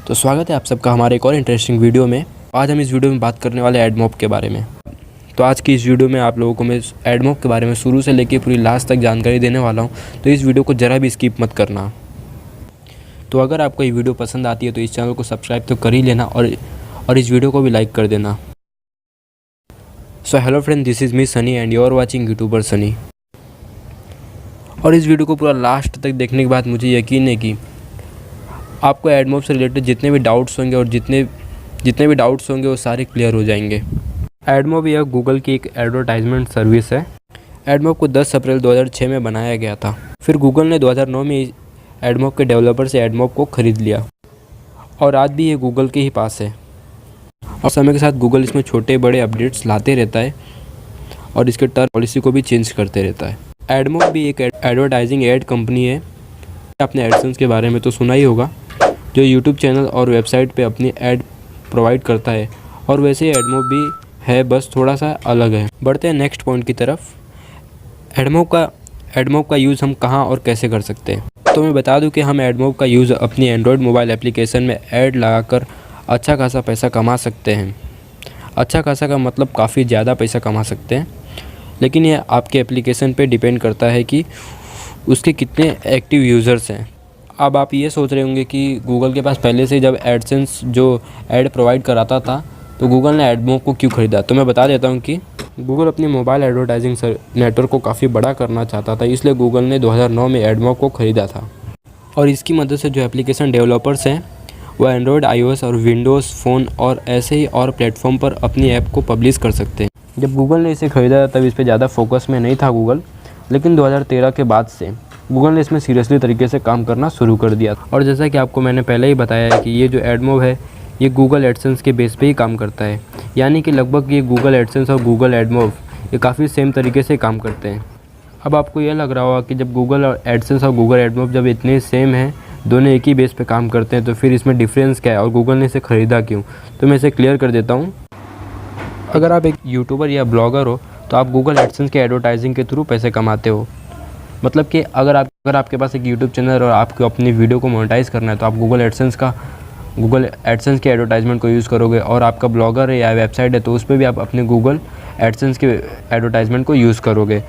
तो स्वागत है आप सबका हमारे एक और इंटरेस्टिंग वीडियो में। आज हम इस वीडियो में बात करने वाले एडमॉब के बारे में। तो आज की इस वीडियो में आप लोगों को मैं एडमॉब के बारे में शुरू से लेकर पूरी लास्ट तक जानकारी देने वाला हूं, तो इस वीडियो को ज़रा भी स्किप मत करना। तो अगर आपको ये वीडियो पसंद आती है तो इस चैनल को सब्सक्राइब तो कर ही लेना और इस वीडियो को भी लाइक कर देना। So hello friend, this is me Sunny and you are watching YouTuber Sunny. और इस वीडियो को पूरा लास्ट तक देखने के बाद मुझे यकीन है कि आपको एडमॉब से रिलेटेड जितने भी डाउट्स होंगे और जितने भी डाउट्स होंगे वो सारे क्लियर हो जाएंगे। एडमॉब यह गूगल की एक एडवर्टाइजमेंट सर्विस है। एडमॉब को 10 अप्रैल 2006 में बनाया गया था। फिर गूगल ने 2009 में एडमॉब के डेवलपर से एडमॉब को ख़रीद लिया और आज भी ये गूगल के ही पास है। और समय के साथ गूगल इसमें छोटे बड़े अपडेट्स लाते रहता है और इसके टर्म पॉलिसी को भी चेंज करते रहता है। एडमॉब भी एक एडवर्टाइजिंग एड कंपनी है। आपने एडसेंस के बारे में तो सुना ही होगा, जो यूट्यूब चैनल और वेबसाइट पे अपनी ऐड प्रोवाइड करता है। और वैसे ही एडमॉब भी है, बस थोड़ा सा अलग है। बढ़ते हैं नेक्स्ट पॉइंट की तरफ। एडमॉब का यूज़ हम कहाँ और कैसे कर सकते हैं। तो मैं बता दूं कि हम एडमॉब का यूज़ अपनी एंड्रॉयड मोबाइल एप्लीकेशन में ऐड लगाकर अच्छा खासा पैसा कमा सकते हैं। अच्छा खासा का मतलब काफ़ी ज़्यादा पैसा कमा सकते हैं, लेकिन ये आपके एप्लीकेशन पे डिपेंड करता है कि उसके कितने एक्टिव यूज़र्स हैं। अब आप ये सोच रहे होंगे कि गूगल के पास पहले से जब एडसेंस जो ऐड प्रोवाइड कराता था तो गूगल ने एडमॉब को क्यों ख़रीदा। तो मैं बता देता हूँ कि गूगल अपनी मोबाइल एडवर्टाइजिंग नेटवर्क को काफ़ी बड़ा करना चाहता था, इसलिए गूगल ने 2009 में एडमॉब को ख़रीदा था। और इसकी मदद से जो एप्लीकेशन डेवलपर्स हैं वह एंड्रॉयड, iOS और विंडोज़ फ़ोन और ऐसे ही और प्लेटफॉर्म पर अपनी ऐप को पब्लिश कर सकते हैं। जब गूगल ने इसे ख़रीदा तब इस पर ज़्यादा फोकस में नहीं था गूगल, लेकिन 2013 के बाद से गूगल ने इसमें सीरियसली तरीके से काम करना शुरू कर दिया। और जैसा कि आपको मैंने पहले ही बताया है कि ये जो एडमॉब है ये गूगल एडसेंस के बेस पे ही काम करता है, यानी कि लगभग ये गूगल एडसेंस और गूगल एडमॉब ये काफ़ी सेम तरीके से काम करते हैं। अब आपको यह लग रहा होगा कि जब गूगल एडसेंस और गूगल एडमॉब जब इतने सेम हैं, दोनों एक ही बेस पे काम करते हैं, तो फिर इसमें डिफरेंस क्या है और गूगल ने इसे ख़रीदा क्यों। तो मैं इसे क्लियर कर देता हूँ। अगर आप एक यूट्यूबर या ब्लॉगर हो तो आप गूगल एडसेंस के एडवर्टाइजिंग के थ्रू पैसे कमाते हो। मतलब कि अगर आपके पास एक यूट्यूब चैनल और आपको अपनी वीडियो को मोनेटाइज़ करना है तो आप गूगल एडसेंस के एडवर्टाइजमेंट को यूज़ करोगे। और आपका ब्लॉगर है या वेबसाइट है तो उस पर भी आप अपने गूगल एडसेंस के एडवर्टाइजमेंट को यूज़ करोगे।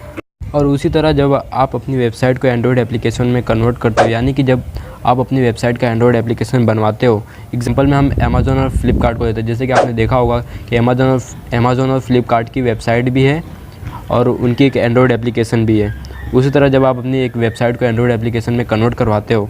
और उसी तरह जब आप अपनी वेबसाइट को एंड्रॉयड एप्लीकेशन में कन्वर्ट करते हो, यानी कि जब आप अपनी वेबसाइट का एंड्रॉयड एप्लीकेशन बनवाते हो, एग्जांपल में हम अमेज़न और फ्लिपकार्ट को देते हैं। जैसे कि आपने देखा होगा कि अमेज़न और फ्लिपकार्ट की वेबसाइट भी है और उनकी एक एंड्रॉयड एप्लीकेशन भी है। उसी तरह जब आप अपनी एक वेबसाइट को एंड्रॉयड एप्लीकेशन में कन्वर्ट करवाते हो,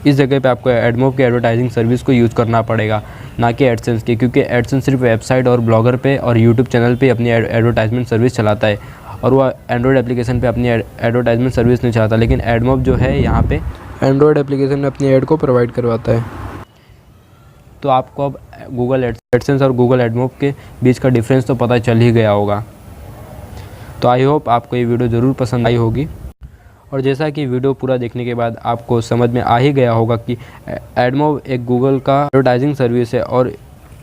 इस जगह पे आपको एडमॉब के एडवर्टाइजिंग सर्विस को यूज़ करना पड़ेगा, ना कि एडसेंस की, क्योंकि एडसेंस सिर्फ वेबसाइट और ब्लॉगर पे और यूट्यूब चैनल पे अपनी एडवर्टाइजमेंट सर्विस चलाता है और वह एंड्रॉयड एप्लीकेशन पे अपनी एडवर्टाइजमेंट सर्विस नहीं चलाता। लेकिन एडमॉब जो है यहाँ पे एंड्रॉयड एप्लीकेशन में अपनी ऐड को प्रोवाइड करवाता है। तो आपको अब गूगल एडसेंस और गूगल एडमॉब के बीच का डिफरेंस तो पता चल ही गया होगा। तो आई होप आपको ये वीडियो ज़रूर पसंद आई होगी। और जैसा कि वीडियो पूरा देखने के बाद आपको समझ में आ ही गया होगा कि एडमॉब एक गूगल का एडवर्टाइजिंग सर्विस है और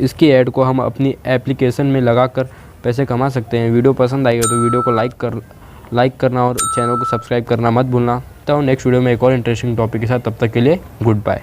इसकी ऐड को हम अपनी एप्लीकेशन में लगाकर पैसे कमा सकते हैं। वीडियो पसंद आई हो तो वीडियो को लाइक करना और चैनल को सब्सक्राइब करना मत भूलना। तो नेक्स्ट वीडियो में एक और इंटरेस्टिंग टॉपिक के साथ, तब तक के लिए गुड बाय।